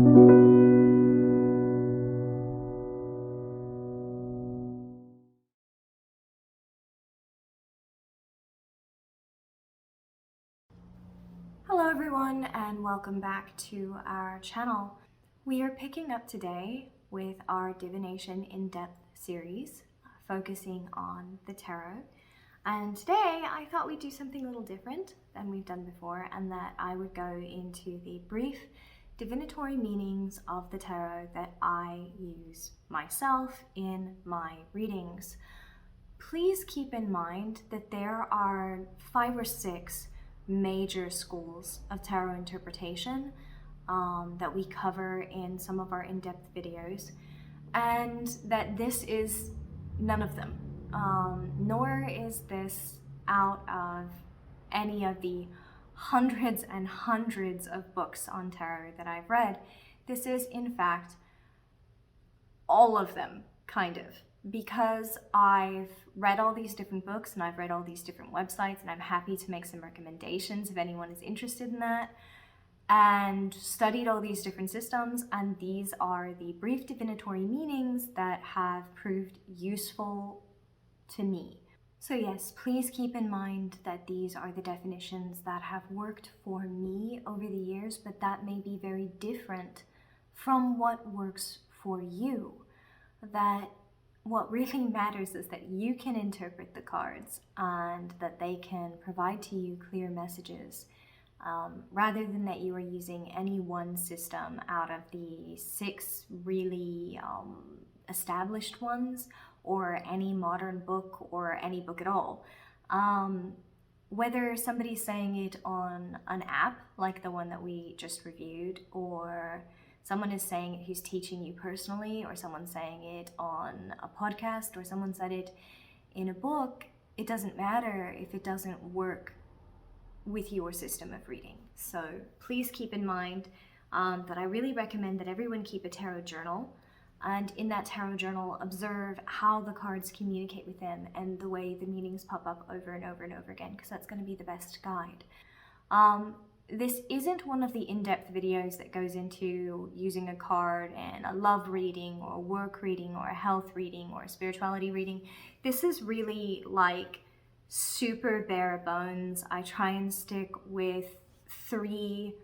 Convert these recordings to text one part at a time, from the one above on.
Hello everyone and welcome back to our channel. We are picking up today with our Divination in-depth series focusing on the tarot, and today I thought we'd do something a little different than we've done before, and that I would go into the brief divinatory meanings of the tarot that I use myself in my readings. Please keep in mind that there are 5 or 6 major schools of tarot interpretation that we cover in some of our in-depth videos, and that this is none of them, nor is this out of any of the hundreds and hundreds of books on tarot that I've read. This is in fact all of them, kind of, because I've read all these different books and I've read all these different websites, and I'm happy to make some recommendations if anyone is interested in that, and studied all these different systems, and these are the brief divinatory meanings that have proved useful to me. So yes, please keep in mind that these are the definitions that have worked for me over the years, but that may be very different from what works for you. That what really matters is that you can interpret the cards and that they can provide to you clear messages, rather than that you are using any one system out of the 6 really established ones, or any modern book, or any book at all. Whether somebody's saying it on an app like the one that we just reviewed, or someone is saying it who's teaching you personally, or someone saying it on a podcast, or someone said it in a book, it doesn't matter if it doesn't work with your system of reading. So please keep in mind that I really recommend that everyone keep a tarot journal, and in that tarot journal observe how the cards communicate with them and the way the meanings pop up over and over and over again, because that's going to be the best guide. This isn't one of the in-depth videos that goes into using a card in a love reading, or a work reading, or a health reading, or a spirituality reading. This is really like super bare bones. I try and stick with 3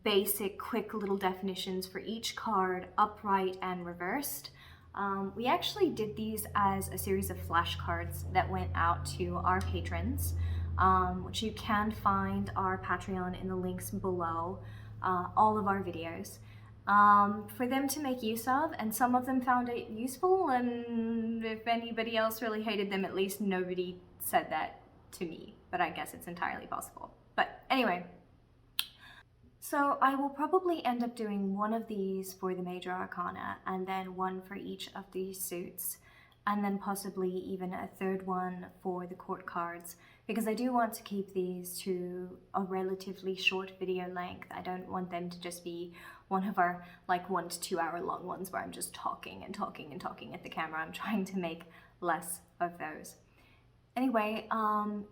basic quick little definitions for each card, upright and reversed. We actually did these as a series of flashcards that went out to our patrons, which you can find our Patreon in the links below all of our videos, for them to make use of, and some of them found it useful, and if anybody else really hated them, at least nobody said that to me, but I guess it's entirely possible. But anyway, so I will probably end up doing one of these for the major arcana, and then one for each of these suits, and then possibly even a 3rd one for the court cards, because I do want to keep these to a relatively short video length. I don't want them to just be one of our like 1 to 2 hour long ones where I'm just talking and talking and talking at the camera. I'm trying to make less of those. Anyway,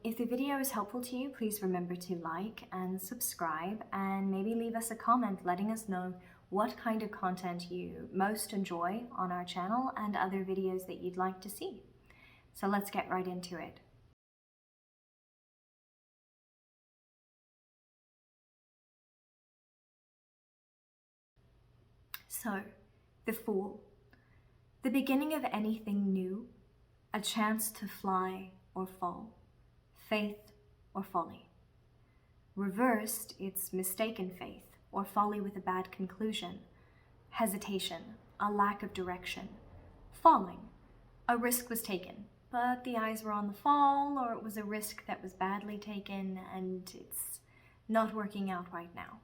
if the video is helpful to you, please remember to like and subscribe, and maybe leave us a comment letting us know what kind of content you most enjoy on our channel and other videos that you'd like to see. So let's get right into it. So, the Fool. The beginning of anything new, a chance to fly or fall, faith or folly. Reversed, it's mistaken faith, or folly with a bad conclusion, hesitation, a lack of direction, falling. A risk was taken, but the eyes were on the fall, or it was a risk that was badly taken and it's not working out right now.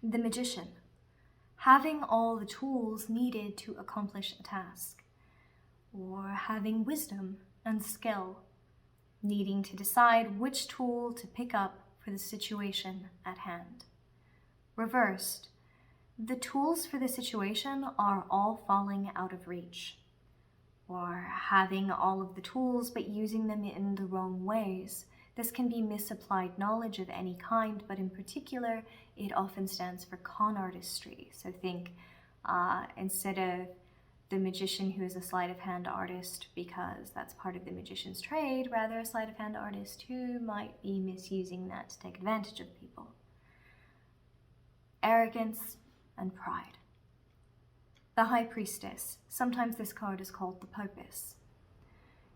The Magician. Having all the tools needed to accomplish a task, or having wisdom and skill, needing to decide which tool to pick up for the situation at hand. Reversed, the tools for the situation are all falling out of reach, or having all of the tools but using them in the wrong ways, This can be misapplied knowledge of any kind, but in particular, it often stands for con artistry. So think instead of the magician who is a sleight of hand artist because that's part of the magician's trade, rather a sleight of hand artist who might be misusing that to take advantage of people. Arrogance and pride. The High Priestess. Sometimes this card is called the Popess.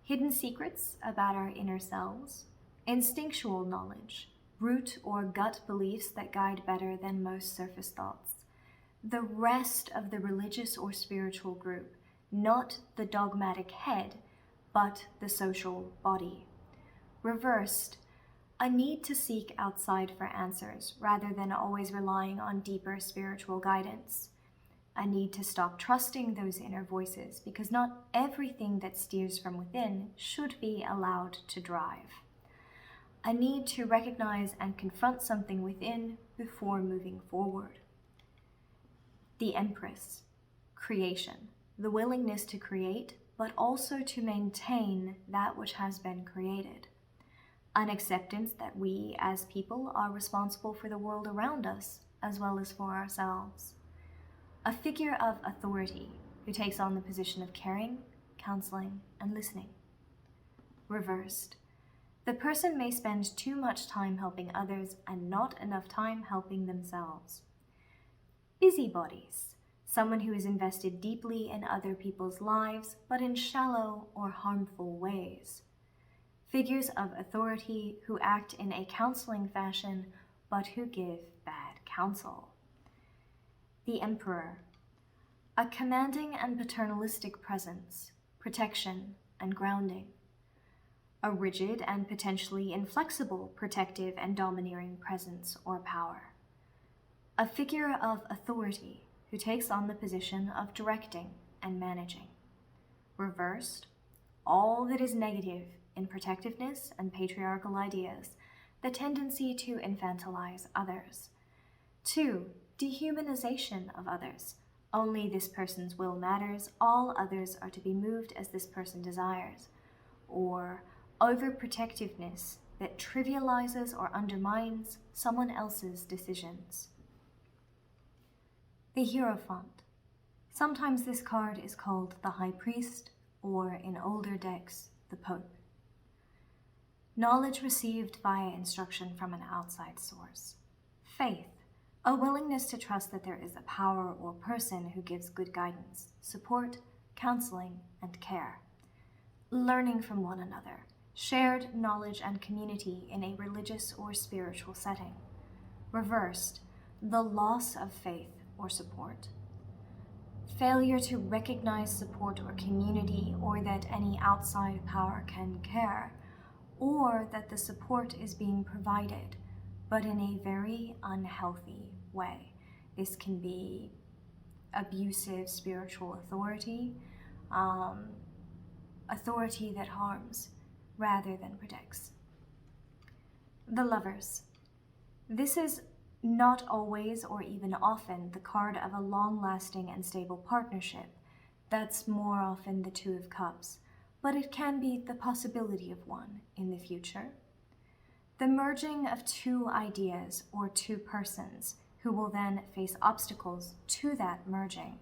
Hidden secrets about our inner selves. Instinctual knowledge. Root or gut beliefs that guide better than most surface thoughts. The rest of the religious or spiritual group, not the dogmatic head, but the social body. Reversed, a need to seek outside for answers rather than always relying on deeper spiritual guidance. A need to stop trusting those inner voices because not everything that steers from within should be allowed to drive. A need to recognize and confront something within before moving forward. The Empress. Creation. The willingness to create, but also to maintain that which has been created. An acceptance that we as people are responsible for the world around us as well as for ourselves. A figure of authority who takes on the position of caring, counseling, and listening. Reversed. The person may spend too much time helping others and not enough time helping themselves. Busybodies. Someone who is invested deeply in other people's lives, but in shallow or harmful ways. Figures of authority who act in a counseling fashion, but who give bad counsel. The Emperor. A commanding and paternalistic presence, protection and grounding. A rigid and potentially inflexible protective and domineering presence or power. A figure of authority who takes on the position of directing and managing. Reversed, all that is negative in protectiveness and patriarchal ideas, the tendency to infantilize others. 2. Dehumanization of others. Only this person's will matters, all others are to be moved as this person desires. Or overprotectiveness that trivializes or undermines someone else's decisions. The Hierophant. Sometimes this card is called the High Priest, or in older decks, the Pope. Knowledge received via instruction from an outside source. Faith. A willingness to trust that there is a power or person who gives good guidance, support, counseling, and care. Learning from one another. Shared knowledge and community in a religious or spiritual setting. Reversed. The loss of faith or support. Failure to recognize support or community, or that any outside power can care, or that the support is being provided, but in a very unhealthy way. This can be abusive spiritual authority, authority that harms rather than protects. The Lovers. This is not always or even often the card of a long-lasting and stable partnership. That's more often the Two of Cups, but it can be the possibility of one in the future. The merging of two ideas or two persons who will then face obstacles to that merging.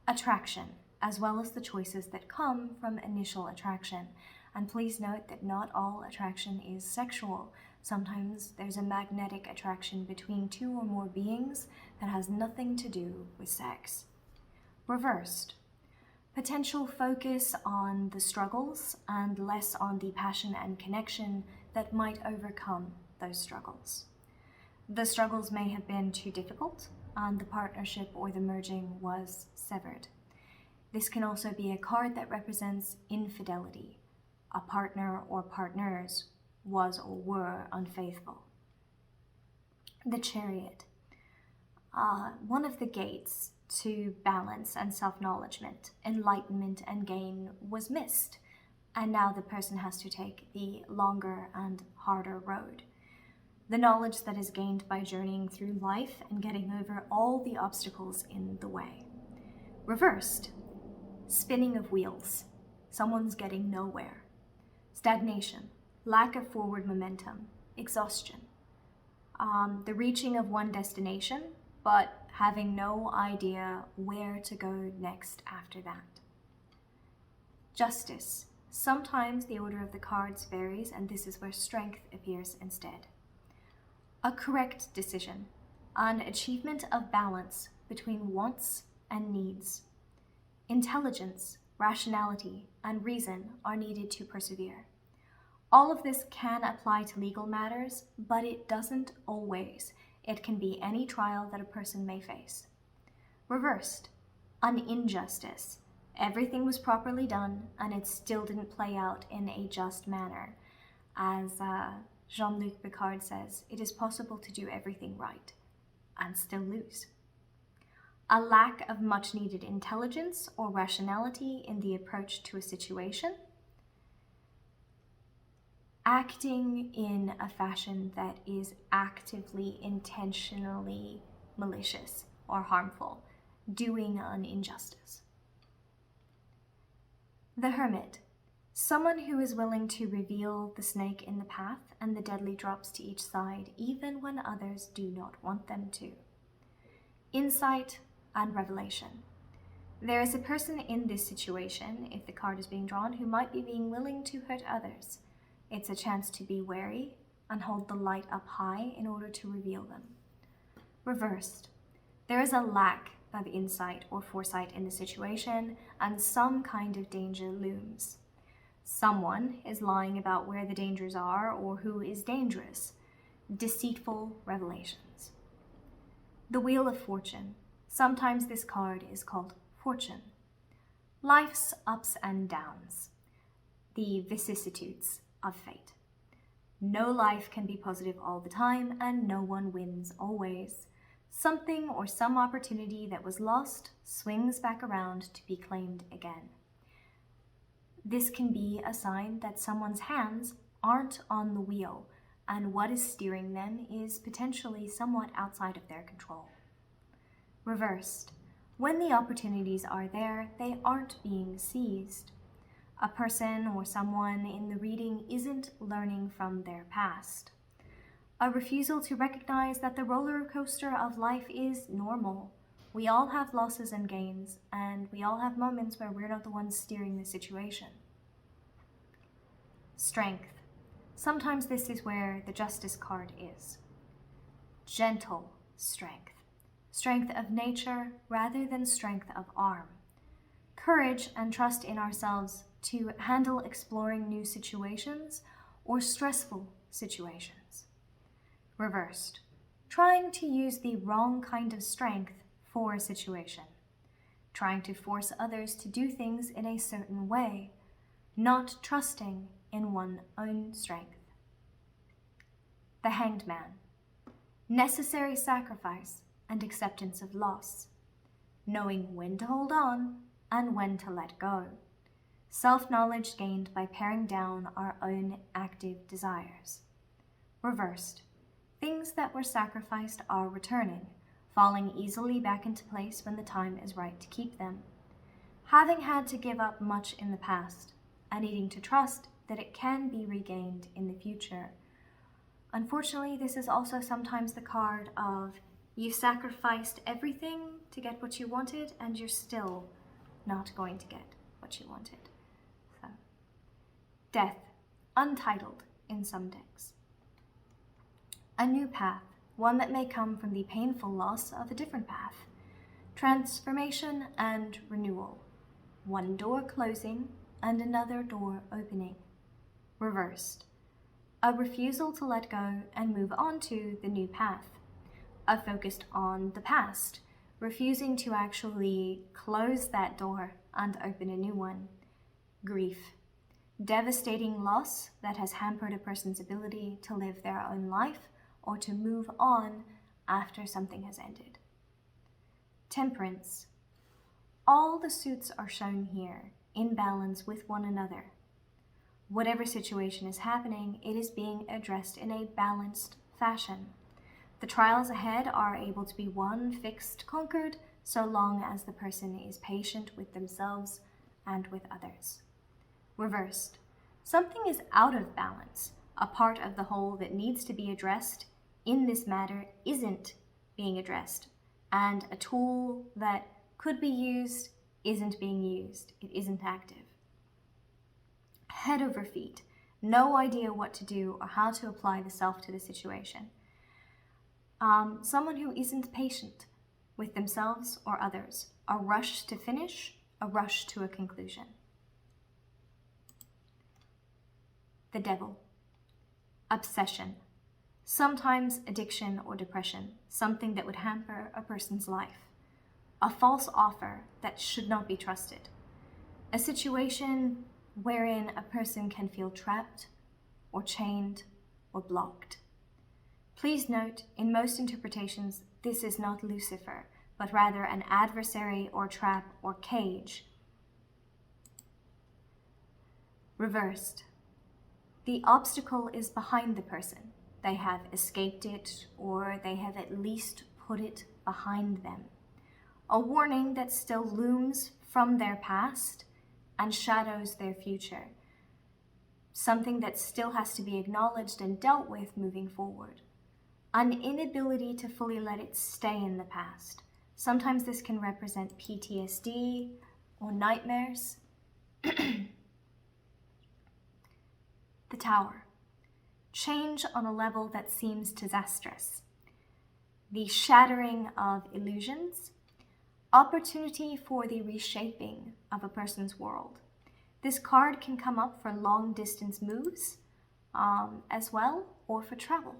Attraction, as well as the choices that come from initial attraction. And please note that not all attraction is sexual. Sometimes there's a magnetic attraction between two or more beings that has nothing to do with sex. Reversed. Potential focus on the struggles and less on the passion and connection that might overcome those struggles. The struggles may have been too difficult and the partnership or the merging was severed. This can also be a card that represents infidelity. A partner or partners was or were unfaithful. The Chariot. One of the gates to balance and self-acknowledgement, enlightenment and gain was missed, and now the person has to take the longer and harder road. The knowledge that is gained by journeying through life and getting over all the obstacles in the way. Reversed. Spinning of wheels. Someone's getting nowhere. Stagnation. lack of forward momentum, exhaustion, the reaching of one destination, but having no idea where to go next after that. Justice. Sometimes the order of the cards varies, and this is where strength appears instead. A correct decision, an achievement of balance between wants and needs. Intelligence, rationality, and reason are needed to persevere. All of this can apply to legal matters, but it doesn't always. It can be any trial that a person may face. Reversed, an injustice. Everything was properly done, and it still didn't play out in a just manner. As Jean-Luc Picard says, it is possible to do everything right and still lose. A lack of much needed intelligence or rationality in the approach to a situation. Acting in a fashion that is actively, intentionally malicious or harmful, doing an injustice. The Hermit, someone who is willing to reveal the snake in the path and the deadly drops to each side, even when others do not want them to. Insight and revelation. There is a person in this situation, if the card is being drawn, who might be being willing to hurt others. It's a chance to be wary and hold the light up high in order to reveal them. Reversed. There is a lack of insight or foresight in the situation, and some kind of danger looms. Someone is lying about where the dangers are or who is dangerous. Deceitful revelations. The Wheel of Fortune. Sometimes this card is called Fortune. Life's ups and downs. The vicissitudes of fate. No life can be positive all the time, and no one wins always. Something or some opportunity that was lost swings back around to be claimed again. This can be a sign that someone's hands aren't on the wheel, and what is steering them is potentially somewhat outside of their control. Reversed. When the opportunities are there, they aren't being seized. A person or someone in the reading isn't learning from their past. A refusal to recognize that the roller coaster of life is normal. We all have losses and gains, and we all have moments where we're not the ones steering the situation. Strength. Sometimes this is where the Justice card is. Gentle strength. Strength of nature rather than strength of arm. Courage and trust in ourselves to handle exploring new situations or stressful situations. Reversed. Trying to use the wrong kind of strength for a situation. Trying to force others to do things in a certain way. Not trusting in one's own strength. The Hanged Man. Necessary sacrifice and acceptance of loss. Knowing when to hold on and when to let go. Self-knowledge gained by paring down our own active desires. Reversed. Things that were sacrificed are returning, falling easily back into place when the time is right to keep them. Having had to give up much in the past, and needing to trust that it can be regained in the future. Unfortunately, this is also sometimes the card of you sacrificed everything to get what you wanted, and you're still not going to get what you wanted. So, Death, untitled in some decks. A new path, one that may come from the painful loss of a different path. Transformation and renewal. One door closing and another door opening. Reversed. A refusal to let go and move on to the new path. A focused on the past, refusing to actually close that door and open a new one. Grief. Devastating loss that has hampered a person's ability to live their own life or to move on after something has ended. Temperance. All the suits are shown here in balance with one another. Whatever situation is happening, it is being addressed in a balanced fashion. The trials ahead are able to be won, fixed, conquered, so long as the person is patient with themselves and with others. Reversed. Something is out of balance. A part of the whole that needs to be addressed in this matter isn't being addressed, and a tool that could be used isn't being used. It isn't active. Head over feet. No idea what to do or how to apply the self to the situation. Someone who isn't patient with themselves or others. A rush to finish, a rush to a conclusion. The devil. Obsession. Sometimes addiction or depression, something that would hamper a person's life. A false offer that should not be trusted. A situation wherein a person can feel trapped or chained or blocked. Please note, in most interpretations, this is not Lucifer, but rather an adversary or trap or cage. Reversed. The obstacle is behind the person. They have escaped it, or they have at least put it behind them. A warning that still looms from their past and shadows their future. Something that still has to be acknowledged and dealt with moving forward. An inability to fully let it stay in the past. Sometimes this can represent PTSD or nightmares. The Tower. Change on a level that seems disastrous. The shattering of illusions. Opportunity for the reshaping of a person's world. This card can come up for long distance moves as well, or for travel.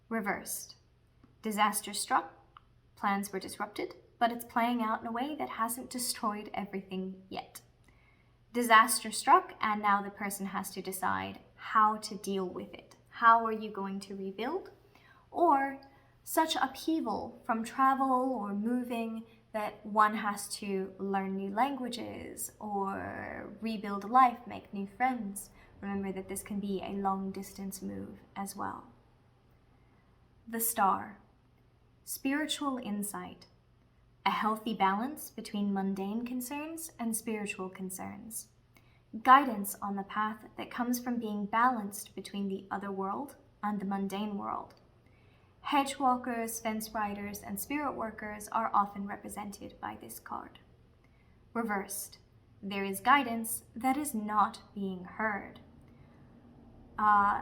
Reversed. Disaster struck, plans were disrupted, but it's playing out in a way that hasn't destroyed everything yet. Disaster struck, and now the person has to decide how to deal with it. How are you going to rebuild? Or such upheaval from travel or moving that one has to learn new languages or rebuild life, make new friends. Remember that this can be a long distance move as well. The Star. Spiritual insight. A healthy balance between mundane concerns and spiritual concerns. Guidance on the path that comes from being balanced between the other world and the mundane world. Hedge walkers, fence riders, and spirit workers are often represented by this card. Reversed. There is guidance that is not being heard.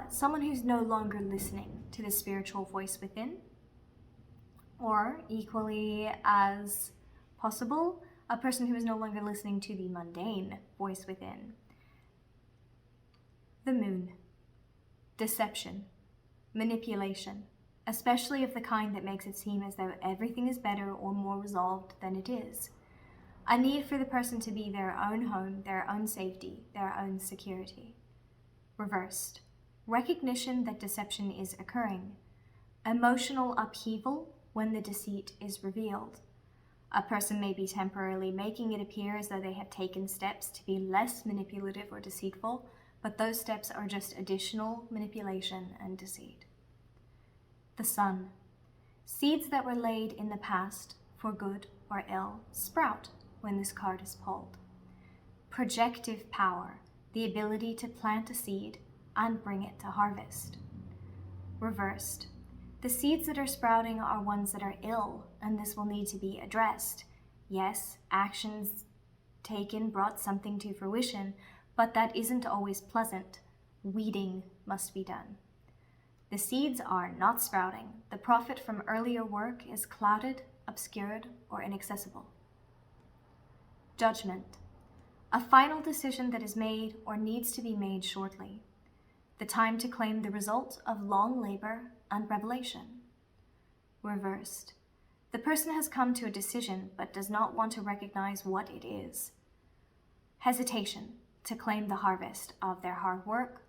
Someone who's no longer listening to the spiritual voice within, or equally as possible, a person who is no longer listening to the mundane voice within. The Moon. Deception. Manipulation. Especially of the kind that makes it seem as though everything is better or more resolved than it is. A need for the person to be their own home, their own safety, their own security. Reversed. Recognition that deception is occurring. Emotional upheaval when the deceit is revealed. A person may be temporarily making it appear as though they have taken steps to be less manipulative or deceitful, but those steps are just additional manipulation and deceit. The Sun. Seeds that were laid in the past, for good or ill, sprout when this card is pulled. Projective power, the ability to plant a seed and bring it to harvest. Reversed. The seeds that are sprouting are ones that are ill, and this will need to be addressed. Yes, actions taken brought something to fruition, but that isn't always pleasant. Weeding must be done. The seeds are not sprouting. The profit from earlier work is clouded, obscured, or inaccessible. Judgment. A final decision that is made or needs to be made shortly. The time to claim the result of long labor and revelation. Reversed. The person has come to a decision but does not want to recognize what it is. Hesitation to claim the harvest of their hard work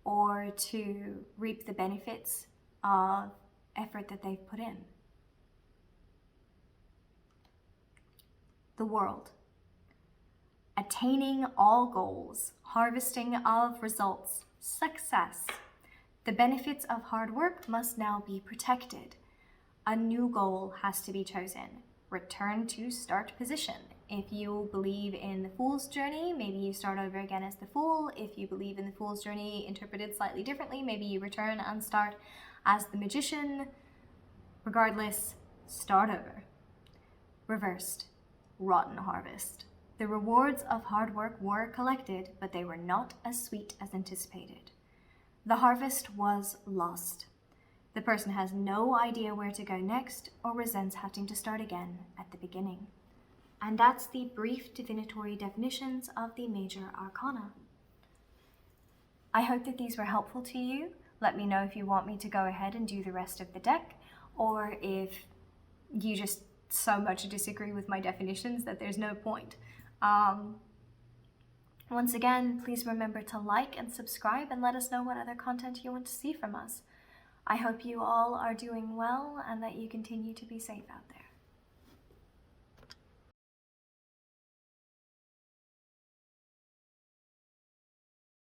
or to reap the benefits of effort that they've put in. The World. Attaining all goals, harvesting of results, success. The benefits of hard work must now be protected. A new goal has to be chosen. Return to start position. If you believe in the Fool's Journey, maybe you start over again as the Fool. If you believe in the Fool's Journey interpreted slightly differently, maybe you return and start as the Magician. Regardless, start over. Reversed. Rotten harvest. The rewards of hard work were collected, but they were not as sweet as anticipated. The harvest was lost. The person has no idea where to go next or resents having to start again at the beginning. And that's the brief divinatory definitions of the major arcana. I hope that these were helpful to you. Let me know if you want me to go ahead and do the rest of the deck, or if you just so much disagree with my definitions that there's no point. Once again, please remember to like and subscribe and let us know what other content you want to see from us. I hope you all are doing well and that you continue to be safe out there.